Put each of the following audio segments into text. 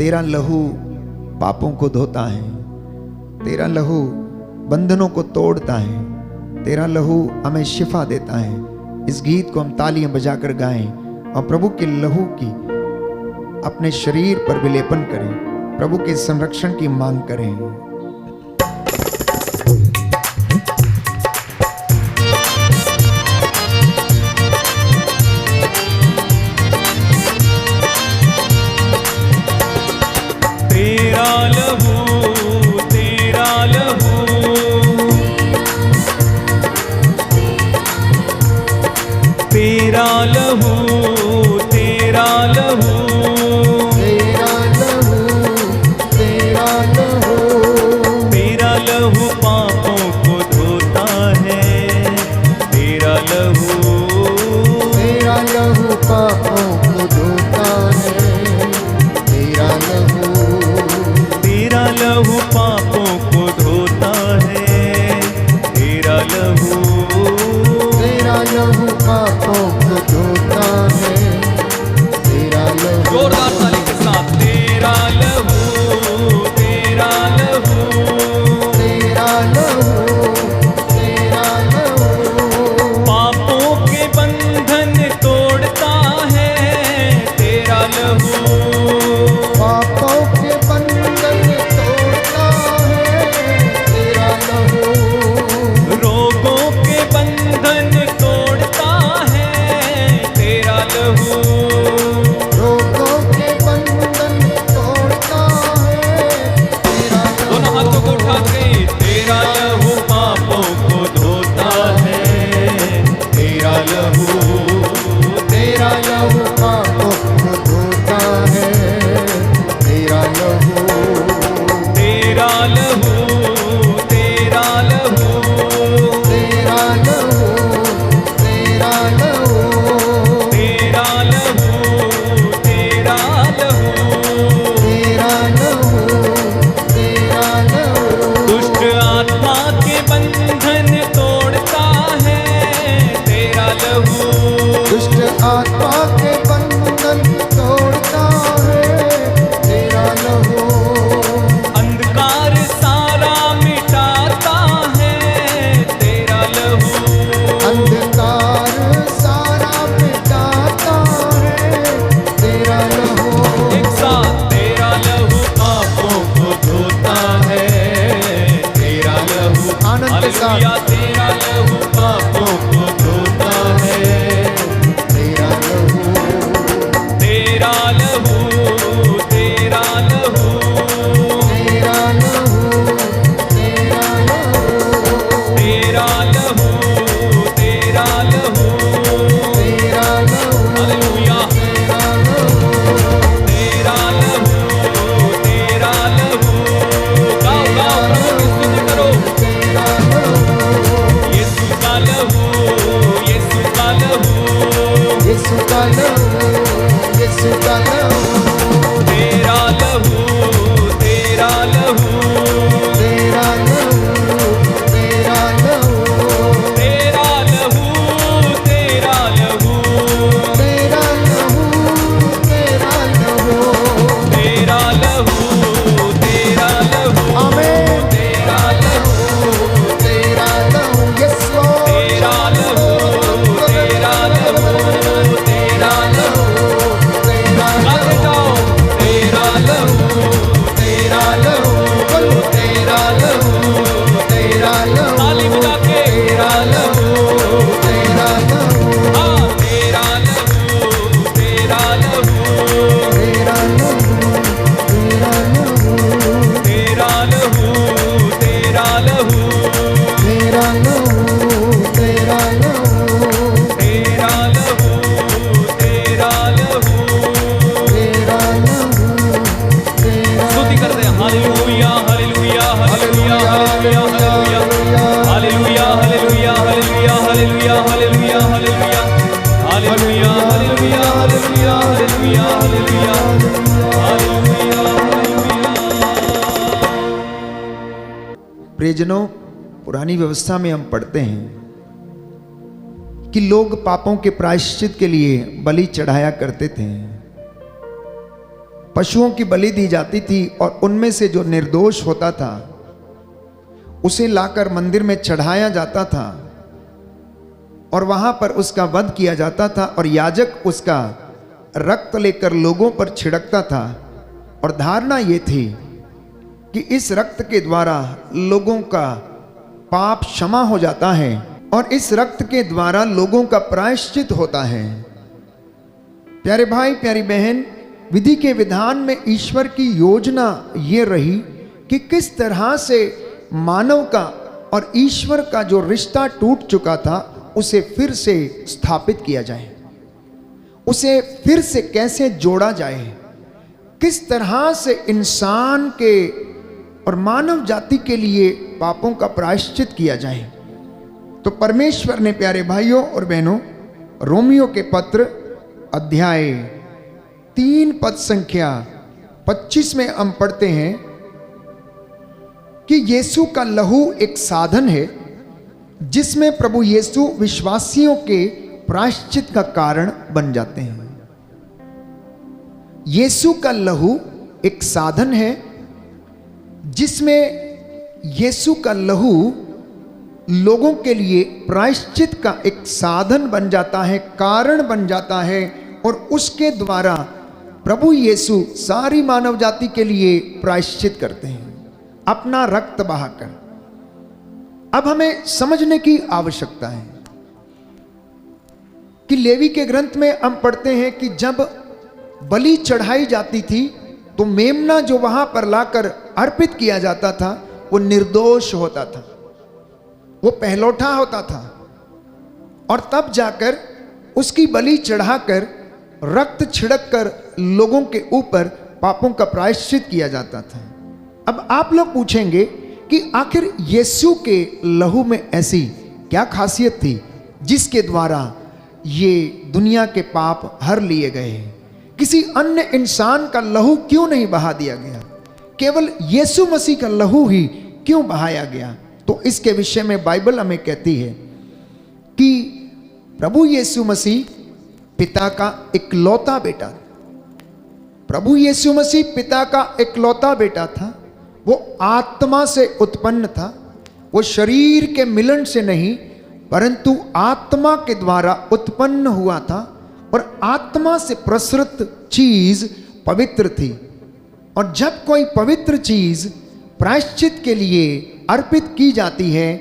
तेरा लहू पापों को धोता है, तेरा लहू बंधनों को तोड़ता है, तेरा लहू हमें शिफा देता है। इस गीत को हम तालियां बजाकर गाएं और प्रभु के लहू की अपने शरीर पर विलेपन करें, प्रभु के संरक्षण की मांग करें। तेरा लहू, तेरा लहू, तेरा लहू, तेरा लहू, तेरा लहू, तेरा लहू, तेरा लहू पापों को धोता है, तेरा लहू, तेरा लहू पापों को धोता है, तेरा लहू, तेरा लहू पापों को धोता है, तेरा लहू, तेरा लहू पापों को धोता है, तेरा लहू। जोरदार ताली के साथ तेरा लहू, तेरा लहू, तेरा लहू, तेरा लहू, पापों के बंधन तोड़ता है, तेरा लहू, पापों के बंधन तोड़ता है, तेरा लहू, रोगों के बंधन तोड़ता है, तेरा लहू, रोगों के बंधन तोड़ता है, तेरा लहू। दोनों हाथों को उठा के तेरा लहू पापों को धोता है, तेरा लहू, तेरा लहू पापों को धोता है, तेरा लहू, तेरा लहू, तेरा लहू, तेरा लहू, तेरा लहू, तेरा लहू, तेरा लहू, तेरा लहू, तेरा लहू, दुष्ट आत्मा के बंधन तोड़ता है, तेरा लहू, दुष्ट आत्मा के बंधन तोड़ता है, तेरा लहू, अंधकार सारा मिटाता है, तेरा लहू, अंधकार सारा मिटाता है, तेरा लहू। एक साथ तेरा लहू पापों को धोता है, तेरा लहू, आनंद के साथ। हालेलुया, तेरा लहू पापों को धोता है, तेरा लहू, तेरा लहू, तेरा लहू, तेरा लहू, तेरा लहू, तेरा लहू, तेरा लहू, तेरा लहू, हालेलुया, तेरा लहू, तेरा लहू, तेरा लहू, गाओ गाओ प्रभु की स्तुति करो, तेरा लहू, यीशु का लहू, यीशु का लहू, यीशु का लहू, यीशु का लहू, तेरा लहू, तेरा लहू, तेरा लहू, तेरा लहू, तेरा लहू, तेरा लहू, तेरा लहू, तेरा लहू, तेरा लहू, तेरा लहू, आमीन। तेरा लहू, तेरा लहू, यस लॉर्ड। तेरा लहू, तेरा लहू, तेरा लहू, तेरा गाते जाओ, तेरा लहू, तेरा लहू, बोलो तेरा लहू, तेरा लहू, ताली बजा के, तेरा लहू, तेरा लहू, हाँ, तेरा लहू, तेरा लहू, तेरा लहू, तेरा लहू, तेरा लहू, तेरा लहू, तेरा लहू, तेरा लहू, तेरा लहू, तेरा लहू, तेरा लहू, तेरा स्तुति करते हैं, हालेलुया, हालेलुया, हालेलुया, हालेलुया, हालेलुया, हालेलुया, हालेलुया, हालेलुया, हालेलुया, हालेलुया, हालेलुया, हालेलुया, हालेलुया, हालेलुया, हालेलुया, हालेलुया, हालेलुया। प्रियजनों, पुरानी व्यवस्था में हम पढ़ते हैं कि लोग पापों के प्रायश्चित के लिए बलि चढ़ाया करते थे। पशुओं की बलि दी जाती थी और उनमें से जो निर्दोष होता था उसे लाकर मंदिर में चढ़ाया जाता था और वहां पर उसका वध किया जाता था और याजक उसका रक्त लेकर लोगों पर छिड़कता था। और धारणा ये थी कि इस रक्त के द्वारा लोगों का पाप क्षमा हो जाता है और इस रक्त के द्वारा लोगों का प्रायश्चित होता है। प्यारे भाई प्यारी बहन, विधि के विधान में ईश्वर की योजना ये रही कि किस तरह से मानव का और ईश्वर का जो रिश्ता टूट चुका था उसे फिर से स्थापित किया जाए, उसे फिर से कैसे जोड़ा जाए, किस तरह से इंसान के और मानव जाति के लिए पापों का प्रायश्चित किया जाए। तो परमेश्वर ने प्यारे भाइयों और बहनों रोमियो के पत्र अध्याय 3 पद संख्या 25 में हम पढ़ते हैं कि यीशु का लहू एक साधन है जिसमें प्रभु यीशु विश्वासियों के प्रायश्चित का कारण बन जाते हैं। यीशु का लहू एक साधन है जिसमें यीशु का लहू लोगों के लिए प्रायश्चित का एक साधन बन जाता है, कारण बन जाता है और उसके द्वारा प्रभु यीशु सारी मानव जाति के लिए प्रायश्चित करते हैं अपना रक्त बहाकर। अब हमें समझने की आवश्यकता है कि लेवी के ग्रंथ में हम पढ़ते हैं कि जब बलि चढ़ाई जाती थी तो मेमना जो वहां पर लाकर अर्पित किया जाता था वो निर्दोष होता था, वो पहलौठा होता था और तब जाकर उसकी बलि चढ़ाकर रक्त छिड़क कर लोगों के ऊपर पापों का प्रायश्चित किया जाता था। अब आप लोग पूछेंगे कि आखिर यीशु के लहू में ऐसी क्या खासियत थी जिसके द्वारा ये दुनिया के पाप हर लिए गए, किसी अन्य इंसान का लहू क्यों नहीं बहा दिया गया, केवल यीशु मसीह का लहू ही क्यों बहाया गया। तो इसके विषय में बाइबल हमें कहती है कि प्रभु यीशु मसीह पिता का इकलौता बेटा, प्रभु यीशु मसीह पिता का इकलौता बेटा था। वो आत्मा से उत्पन्न था, वो शरीर के मिलन से नहीं परंतु आत्मा के द्वारा उत्पन्न हुआ था और आत्मा से प्रसृत चीज पवित्र थी। और जब कोई पवित्र चीज प्रायश्चित के लिए अर्पित की जाती है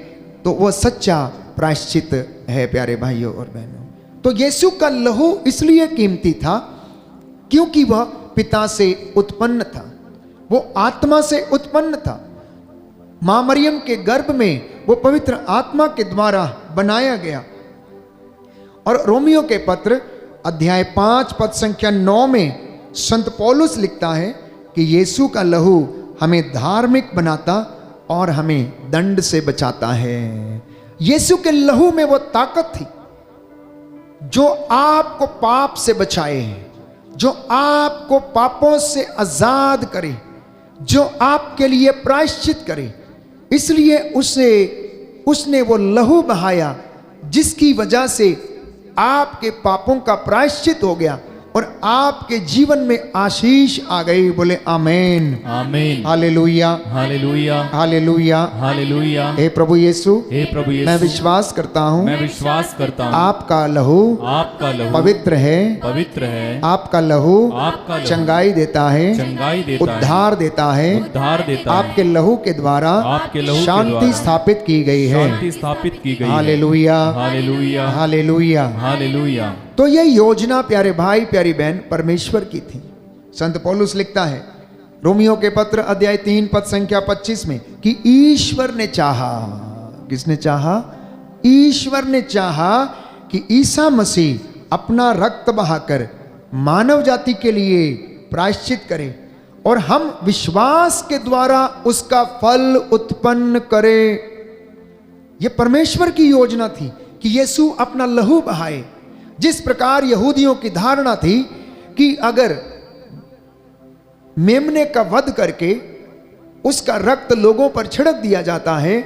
तो वह सच्चा प्रायश्चित है। प्यारे भाइयों और बहनों, तो यीशु का लहू इसलिए कीमती था क्योंकि वह पिता से उत्पन्न था, वो आत्मा से उत्पन्न था। मां मरियम के गर्भ में वो पवित्र आत्मा के द्वारा बनाया गया। और रोमियो के पत्र अध्याय 5 पद संख्या 9 में संत पौलुस लिखता है कि यीशु का लहू हमें धार्मिक बनाता और हमें दंड से बचाता है। यीशु के लहू में वो ताकत थी जो आपको पाप से बचाए, जो आपको पापों से आजाद करे, जो आपके लिए प्रायश्चित करे। इसलिए उसने वो लहू बहाया जिसकी वजह से आपके पापों का प्रायश्चित हो गया और आपके जीवन में आशीष आ गई। बोले आमीन आमीन, हालेलुया हालेलुया, हालेलुया, हालेलुया। हे प्रभु यीशु, हे प्रभु यीशु, मैं विश्वास करता हूँ, मैं विश्वास करता हूँ आपका लहू पवित्र है, पवित्र है। आपका लहू चंगाई देता है, चंगाई देता है, उद्धार देता है, उद्धार देता है। आपके लहू के द्वारा आपके लहू के शांति द्वारा स्थापित की गई है। शांति स्थापित की गई है। हालेलुया, हालेलुया, हालेलुया, हालेलुया। तो यह योजना प्यारे भाई प्यारी बहन परमेश्वर की थी। संत पौलुस लिखता है रोमियो के पत्र अध्याय 3 पद संख्या 25 में कि ईश्वर ने चाहा, किसने चाहा? ईश्वर ने चाहा कि ईसा मसीह अपना रक्त बहाकर मानव जाति के लिए प्रायश्चित करे और हम विश्वास के द्वारा उसका फल उत्पन्न करें। यह परमेश्वर की योजना थी कि यीशु अपना लहू बहाए। जिस प्रकार यहूदियों की धारणा थी कि अगर मेमने का वध करके उसका रक्त लोगों पर छिड़क दिया जाता है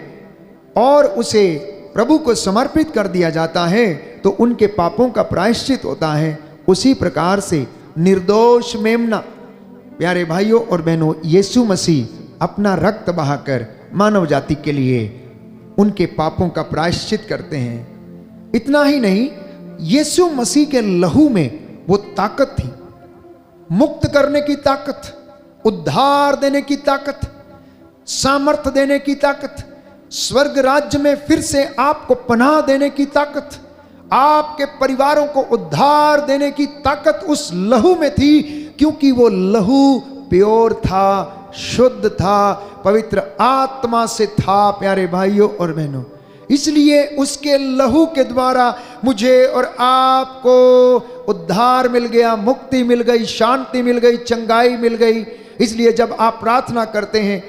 और उसे प्रभु को समर्पित कर दिया जाता है तो उनके पापों का प्रायश्चित होता है, उसी प्रकार से निर्दोष मेमना प्यारे भाइयों और बहनों, यीशु मसीह अपना रक्त बहाकर मानव जाति के लिए उनके पापों का प्रायश्चित करते हैं। इतना ही नहीं, यीशु मसीह के लहू में वो ताकत थी, मुक्त करने की ताकत, उद्धार देने की ताकत, सामर्थ देने की ताकत, स्वर्ग राज्य में फिर से आपको पनाह देने की ताकत, आपके परिवारों को उद्धार देने की ताकत उस लहू में थी, क्योंकि वो लहू प्योर था, शुद्ध था, पवित्र आत्मा से था। प्यारे भाइयों और बहनों, इसलिए उसके लहू के द्वारा मुझे और आपको उद्धार मिल गया, मुक्ति मिल गई, शांति मिल गई, चंगाई मिल गई। इसलिए जब आप प्रार्थना करते हैं,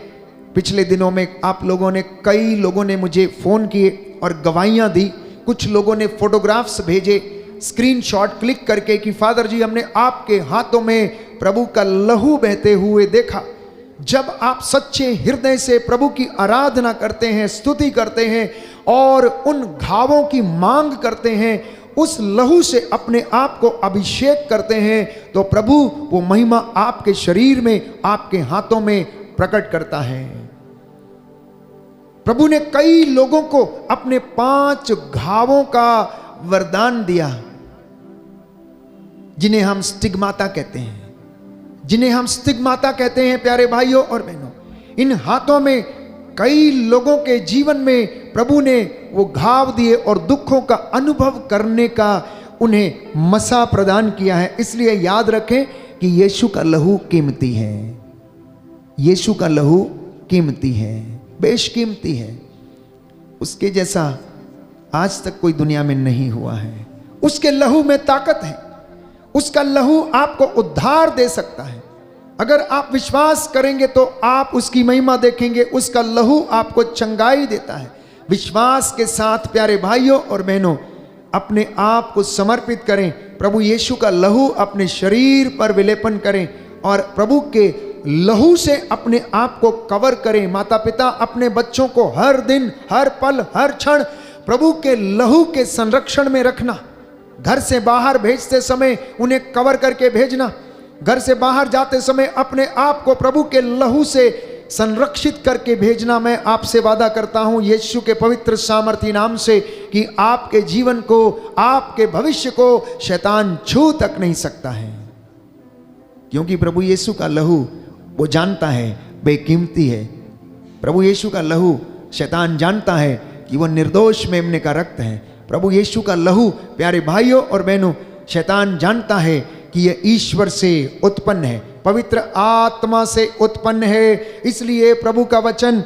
पिछले दिनों में आप लोगों ने, कई लोगों ने मुझे फ़ोन किए और गवाहियाँ दी, कुछ लोगों ने फोटोग्राफ्स भेजे स्क्रीनशॉट क्लिक करके कि फादर जी, हमने आपके हाथों में प्रभु का लहू बहते हुए देखा। जब आप सच्चे हृदय से प्रभु की आराधना करते हैं, स्तुति करते हैं और उन घावों की मांग करते हैं, उस लहू से अपने आप को अभिषेक करते हैं, तो प्रभु वो महिमा आपके शरीर में, आपके हाथों में प्रकट करता है। प्रभु ने कई लोगों को अपने 5 घावों का वरदान दिया, जिन्हें हम स्टिग्माता कहते हैं, जिन्हें हम स्टिग्माता कहते हैं। प्यारे भाइयों और बहनों, इन हाथों में कई लोगों के जीवन में प्रभु ने वो घाव दिए और दुखों का अनुभव करने का उन्हें मसा प्रदान किया है। इसलिए याद रखें कि यीशु का लहू कीमती है, यीशु का लहू कीमती है, बेशकीमती है। उसके जैसा आज तक कोई दुनिया में नहीं हुआ है। उसके लहू में ताकत है, उसका लहू आपको उद्धार दे सकता है। अगर आप विश्वास करेंगे तो आप उसकी महिमा देखेंगे। उसका लहू आपको चंगाई देता है। विश्वास के साथ प्यारे भाइयों और बहनों, अपने आप को समर्पित करें, प्रभु यीशु का लहू अपने शरीर पर विलेपन करें और प्रभु के लहू से अपने आप को कवर करें। माता पिता अपने बच्चों को हर दिन, हर पल, हर क्षण प्रभु के लहू के संरक्षण में रखना। घर से बाहर भेजते समय उन्हें कवर करके भेजना। घर से बाहर जाते समय अपने आप को प्रभु के लहू से संरक्षित करके भेजना। मैं आपसे वादा करता हूं यीशु के पवित्र सामर्थी नाम से कि आपके जीवन को, आपके भविष्य को शैतान छू तक नहीं सकता है, क्योंकि प्रभु यीशु का लहू वो जानता है बेकीमती है। प्रभु यीशु का लहू शैतान जानता है कि वो निर्दोष मेमने का रक्त है। प्रभु यीशु का लहू प्यारे भाइयों और बहनों, शैतान जानता है कि यह ईश्वर से उत्पन्न है, पवित्र आत्मा से उत्पन्न है। इसलिए प्रभु का वचन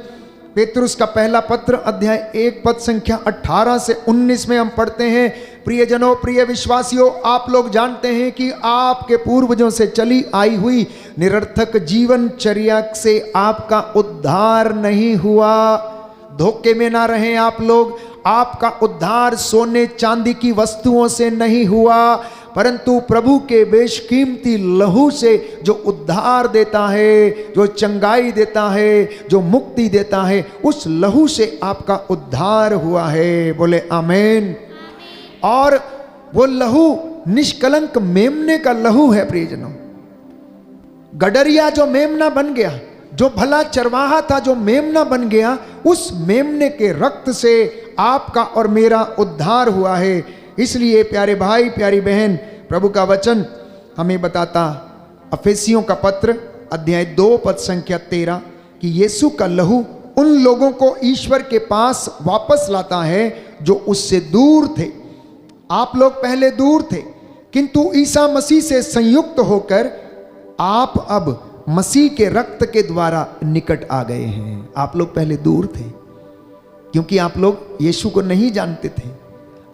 पेतरुस का पहला पत्र अध्याय 1 पद संख्या 18 से 19 में हम पढ़ते हैं, प्रियजनों, प्रिय विश्वासियों, आप लोग जानते हैं कि आपके पूर्वजों से चली आई हुई निरर्थक जीवनचर्या से आपका उद्धार नहीं हुआ। धोखे में ना रहें आप लोग। आपका उद्धार सोने चांदी की वस्तुओं से नहीं हुआ, परंतु प्रभु के बेशकीमती लहू से, जो उद्धार देता है, जो चंगाई देता है, जो मुक्ति देता है, उस लहू से आपका उद्धार हुआ है। बोले आमीन। और वो लहू निष्कलंक मेमने का लहू है। प्रियजनों, गडरिया जो मेमना बन गया, जो भला चरवाहा था जो मेमना बन गया, उस मेमने के रक्त से आपका और मेरा उद्धार हुआ है। इसलिए प्यारे भाई, प्यारी बहन, प्रभु का वचन हमें बताता, अफेसियों का पत्र अध्याय 2 पद संख्या 13, कि यीशु का लहू उन लोगों को ईश्वर के पास वापस लाता है जो उससे दूर थे। आप लोग पहले दूर थे, किंतु ईसा मसीह से संयुक्त होकर आप अब मसीह के रक्त के द्वारा निकट आ गए हैं। आप लोग पहले दूर थे, क्योंकि आप लोग यीशु को नहीं जानते थे।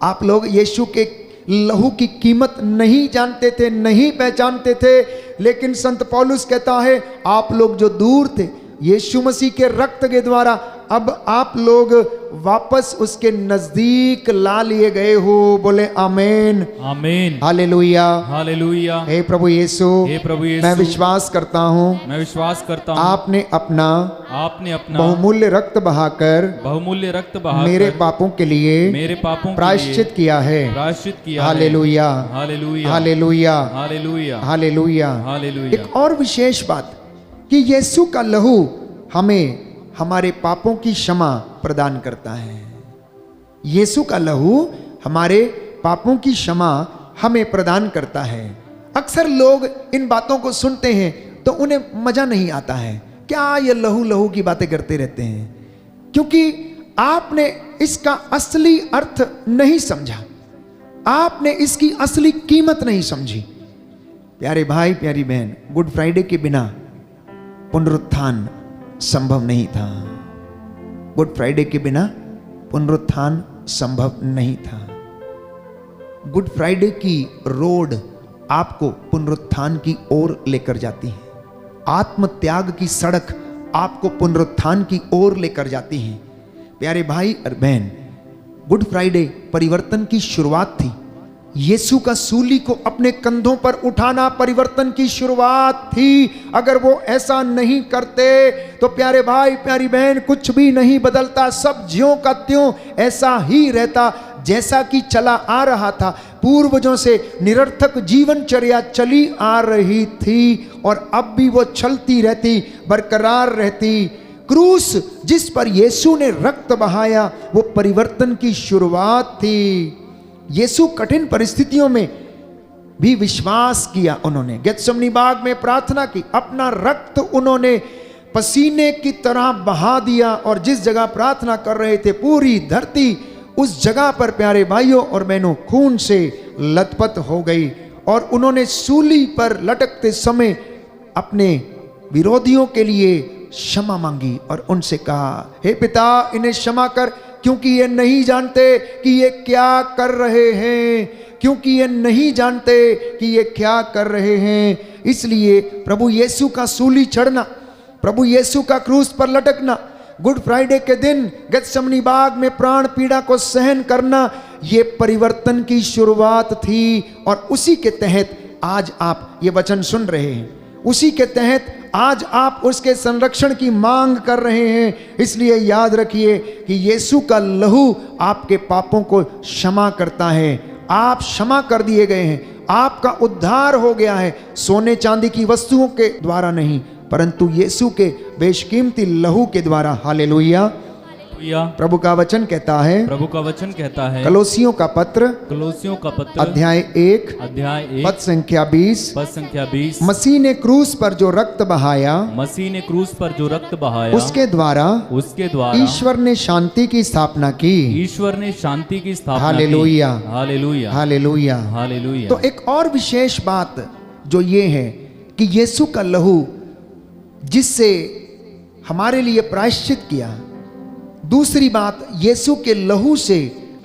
आप लोग यीशु के लहू की कीमत नहीं जानते थे, नहीं पहचानते थे। लेकिन संत पौलुस कहता है, आप लोग जो दूर थे, यीशु मसीह के रक्त के द्वारा अब आप लोग वापस उसके नजदीक ला लिए गए हो। बोले आमीन, आमीन, हालेलुया, हालेलुया। हे प्रभु यीशु, हे प्रभु यीशु, मैं विश्वास करता हूँ मैं विश्वास करता हूँ आपने अपना बहुमूल्य रक्त बहाकर रक्त बहाकर मेरे पापों के लिए मेरे पापों के प्रायश्चित लिए किया है। प्रायश्चित किया है। हालेलुया, हालेलुया, हालेलुया, हालेलुया, हालेलुया। हालेलुया। एक और विशेष बात कि यीशु का लहू हमें हमारे पापों की क्षमा प्रदान करता है। यीशु का लहू हमारे पापों की क्षमा हमें प्रदान करता है। अक्सर लोग इन बातों को सुनते हैं तो उन्हें मजा नहीं आता है, क्या ये लहू लहू की बातें करते रहते हैं, क्योंकि आपने इसका असली अर्थ नहीं समझा, आपने इसकी असली कीमत नहीं समझी। प्यारे भाई, प्यारी बहन, गुड फ्राइडे के बिना पुनरुत्थान संभव नहीं था। गुड फ्राइडे के बिना पुनरुत्थान संभव नहीं था। गुड फ्राइडे की रोड आपको पुनरुत्थान की ओर लेकर जाती है। आत्म त्याग की सड़क आपको पुनरुत्थान की ओर लेकर जाती है। प्यारे भाई और बहन, गुड फ्राइडे परिवर्तन की शुरुआत थी। यीशु का सूली को अपने कंधों पर उठाना परिवर्तन की शुरुआत थी। अगर वो ऐसा नहीं करते तो प्यारे भाई, प्यारी बहन, कुछ भी नहीं बदलता, सब ज्यों का त्यों ऐसा ही रहता जैसा कि चला आ रहा था। पूर्वजों से निरर्थक जीवनचर्या चली आ रही थी और अब भी वो चलती रहती, बरकरार रहती। क्रूस जिस पर यीशु ने रक्त बहाया वो परिवर्तन की शुरुआत थी। यीशु कठिन परिस्थितियों में भी विश्वास किया। उन्होंने गेत्सेमनी बाग में प्रार्थना की, अपना रक्त उन्होंने पसीने की तरह बहा दिया और जिस जगह प्रार्थना कर रहे थे पूरी धरती उस जगह पर प्यारे भाइयों और बहनों खून से लथपथ हो गई। और उन्होंने सूली पर लटकते समय अपने विरोधियों के लिए क्षमा मांगी और उनसे कहा, हे पिता, इन्हें क्षमा कर, क्योंकि ये नहीं जानते कि ये क्या कर रहे हैं, क्योंकि ये नहीं जानते कि ये क्या कर रहे हैं। इसलिए प्रभु यीशु का सूली चढ़ना, प्रभु यीशु का क्रूस पर लटकना, गुड फ्राइडे के दिन गेत्सेमनी बाग में प्राण पीड़ा को सहन करना, ये परिवर्तन की शुरुआत थी। और उसी के तहत आज आप ये वचन सुन रहे हैं, उसी के तहत आज आप उसके संरक्षण की मांग कर रहे हैं। इसलिए याद रखिए कि यीशु का लहू आपके पापों को क्षमा करता है। आप क्षमा कर दिए गए हैं, आपका उद्धार हो गया है, सोने चांदी की वस्तुओं के द्वारा नहीं परंतु यीशु के बेशकीमती लहू के द्वारा। हालेलुया। प्रभु का वचन कहता है, प्रभु का वचन कहता है, कलोसियों का पत्र अध्याय 1 पद संख्या 20, मसीह ने क्रूस पर जो रक्त बहाया, उसके द्वारा ईश्वर ने शांति की स्थापना की। हालेलुया, हालेलुया, हालेलुया, हालेलुया। तो एक और विशेष बात जो ये है कि यीशु का लहू जिससे हमारे लिए प्रायश्चित किया। दूसरी बात, यीशु के लहू से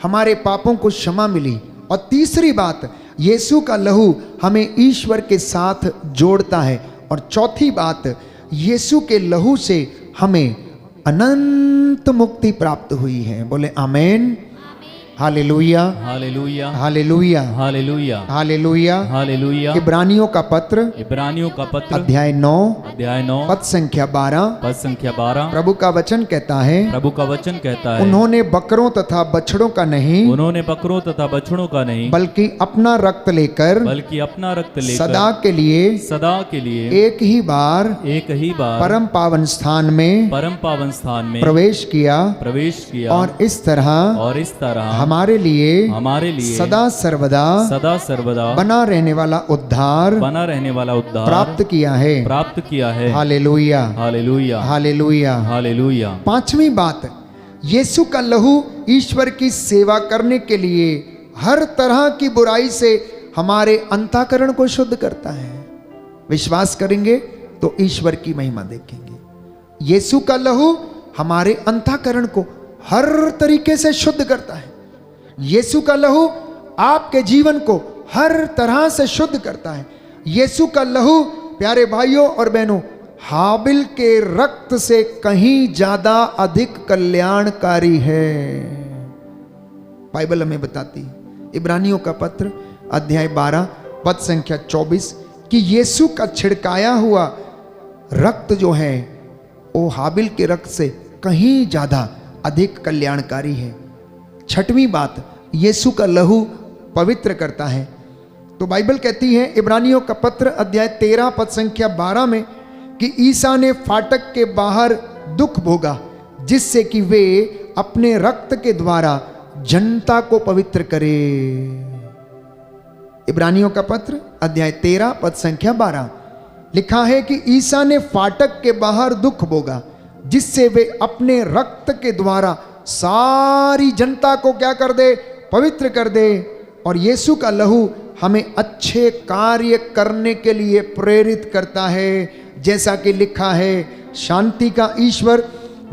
हमारे पापों को क्षमा मिली। और तीसरी बात, यीशु का लहू हमें ईश्वर के साथ जोड़ता है। और चौथी बात, यीशु के लहू से हमें अनंत मुक्ति प्राप्त हुई है। बोले आमीन, हालेलुया, हालेलुया, हालेलुया, हालेलुया, हालेलुया, हालेलुया। इब्रानियों का पत्र अध्याय 9 पद संख्या 12, प्रभु का वचन कहता है, उन्होंने बकरों तथा बछड़ों का नहीं, बल्कि अपना रक्त लेकर सदा के लिए एक ही बार परम पावन स्थान में प्रवेश किया और इस तरह हमारे लिए सदा सर्वदा बना रहने वाला उद्धार प्राप्त किया है। हालेलुया, हालेलुया, हालेलुया, हालेलुया। पांचवी बात, यीशु का लहू ईश्वर की सेवा करने के लिए हर तरह की बुराई से हमारे अंतःकरण को शुद्ध करता है। विश्वास करेंगे तो ईश्वर की महिमा देखेंगे। यीशु का लहू हमारे अंतःकरण को हर तरीके से शुद्ध करता है। यीशु का लहू आपके जीवन को हर तरह से शुद्ध करता है। यीशु का लहू प्यारे भाइयों और बहनों हाबिल के रक्त से कहीं ज्यादा अधिक कल्याणकारी है। बाइबल हमें बताती है, इब्रानियों का पत्र अध्याय 12 पद संख्या 24, कि यीशु का छिड़काया हुआ रक्त जो है वो हाबिल के रक्त से कहीं ज्यादा अधिक कल्याणकारी है। छठवीं बात, यीशु का लहू पवित्र करता है। तो बाइबल कहती है इब्रानियों का पत्र अध्याय 13 पद संख्या 12 में कि ईसा ने फाटक के बाहर दुख भोगा जिससे कि वे अपने रक्त के द्वारा जनता को पवित्र करे। इब्रानियों का पत्र अध्याय 13 पद संख्या 12 लिखा है कि ईसा ने फाटक के बाहर दुख भोगा जिससे वे अपने रक्त के द्वारा सारी जनता को क्या कर दे, पवित्र कर दे। और यीशु का लहू हमें अच्छे कार्य करने के लिए प्रेरित करता है, जैसा कि लिखा है, शांति का ईश्वर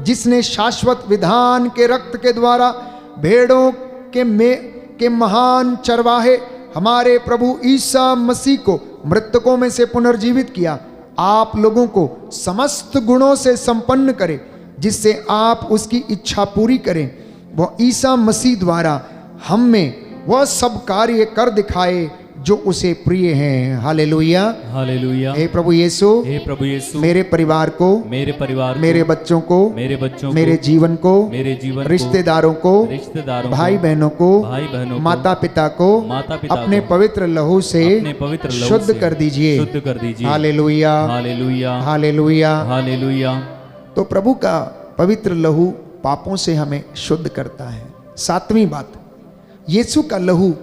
जिसने शाश्वत विधान के रक्त के द्वारा भेड़ों के महान चरवाहे हमारे प्रभु ईसा मसीह को मृतकों में से पुनर्जीवित किया, आप लोगों को समस्त गुणों से संपन्न करे जिससे आप उसकी इच्छा पूरी करें। वह ईसा मसीह द्वारा हम में वह सब कार्य कर दिखाए जो उसे प्रिय हैं। Hallelujah, hallelujah. हे प्रभु यीशु, हे प्रभु यीशु, मेरे परिवार को, मेरे मेरे बच्चों को, मेरे जीवन को, रिश्तेदारों को, भाई बहनों को, माता पिता को अपने पवित्र लहू से शुद्ध कर दीजिए। हालेलुया, हालेलुया, हालेलुया, हालेलुया। तो प्रभु का पवित्र लहू पापों से हमें शुद्ध करता है। सातवीं बात, यीशु का लहू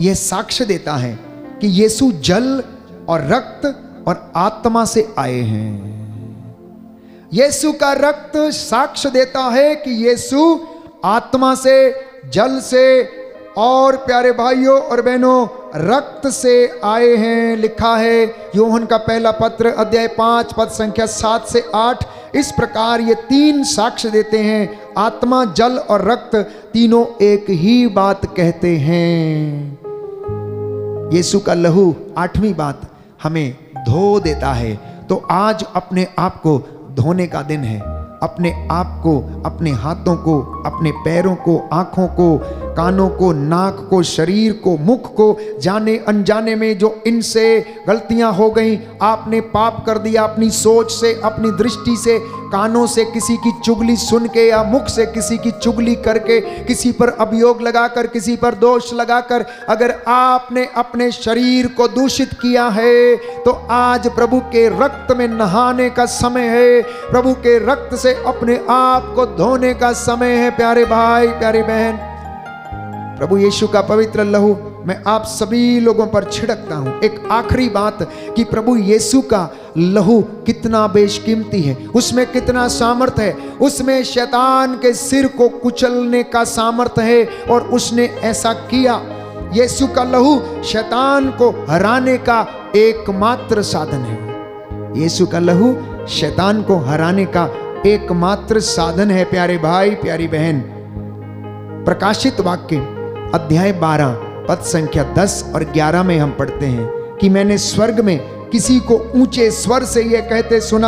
यह साक्ष्य देता है कि यीशु जल और रक्त और आत्मा से आए हैं। यीशु का रक्त साक्ष्य देता है कि यीशु आत्मा से, जल से और प्यारे भाइयों और बहनों रक्त से आए हैं। लिखा है यूहन्ना का पहला पत्र अध्याय 5 पद संख्या 7 से 8, इस प्रकार ये तीन साक्ष्य देते हैं, आत्मा, जल और रक्त तीनों एक ही बात कहते हैं। यीशु का लहू, आठवीं बात, हमें धो देता है। तो आज अपने आप को धोने का दिन है। अपने आप को, अपने हाथों को, अपने पैरों को, आंखों को, कानों को, नाक को, शरीर को, मुख को, जाने अनजाने में जो इनसे गलतियां हो गई, आपने पाप कर दिया अपनी सोच से, अपनी दृष्टि से, कानों से किसी की चुगली सुन के या मुख से किसी की चुगली करके, किसी पर अभियोग लगाकर, किसी पर दोष लगाकर अगर आपने अपने शरीर को दूषित किया है तो आज प्रभु के रक्त में नहाने का समय है। प्रभु के रक्त से अपने आप को धोने का समय है। प्यारे भाई, प्यारी बहन, प्रभु यीशु का पवित्र लहू मैं आप सभी लोगों पर छिड़कता हूं। एक आखिरी बात कि प्रभु यीशु का लहू कितना बेशकीमती है, उसमें कितना सामर्थ्य है, उसमें शैतान के सिर को कुचलने का सामर्थ्य है और उसने ऐसा किया। यीशु का लहू शैतान को हराने का एकमात्र साधन है। यीशु का लहू शैतान को हराने का एकमात्र साधन है। प्यारे भाई, प्यारी बहन, प्रकाशित वाक्य अध्याय 12 पद संख्या 10 और 11 में हम पढ़ते हैं कि मैंने स्वर्ग में किसी को ऊंचे स्वर से यह कहते सुना,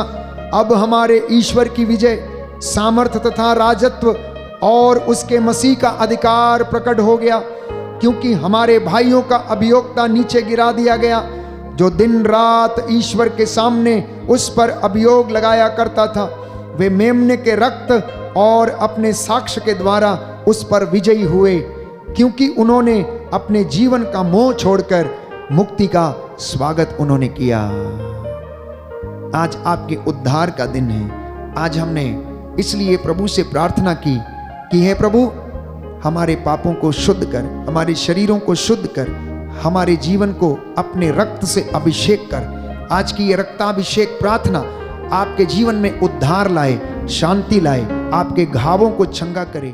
अब हमारे ईश्वर की विजय, सामर्थ तथा राजत्व और उसके मसीह का अधिकार प्रकट हो गया, क्योंकि हमारे भाइयों का अभियोक्ता नीचे गिरा दिया गया, जो दिन रात ईश्वर के सामने उस पर अभियोग लगाया करता था। वे मेमने के रक्त और अपने साक्ष्य के द्वारा उस पर विजयी हुए, क्योंकि उन्होंने अपने जीवन का मोह छोड़कर मुक्ति का स्वागत उन्होंने किया। आज आपके उद्धार का दिन है। आज हमने इसलिए प्रभु से प्रार्थना की कि हे प्रभु, हमारे पापों को शुद्ध कर, हमारे शरीरों को शुद्ध कर, हमारे जीवन को अपने रक्त से अभिषेक कर। आज की ये रक्ताभिषेक प्रार्थना आपके जीवन में उद्धार लाए, शांति लाए, आपके घावों को चंगा करे।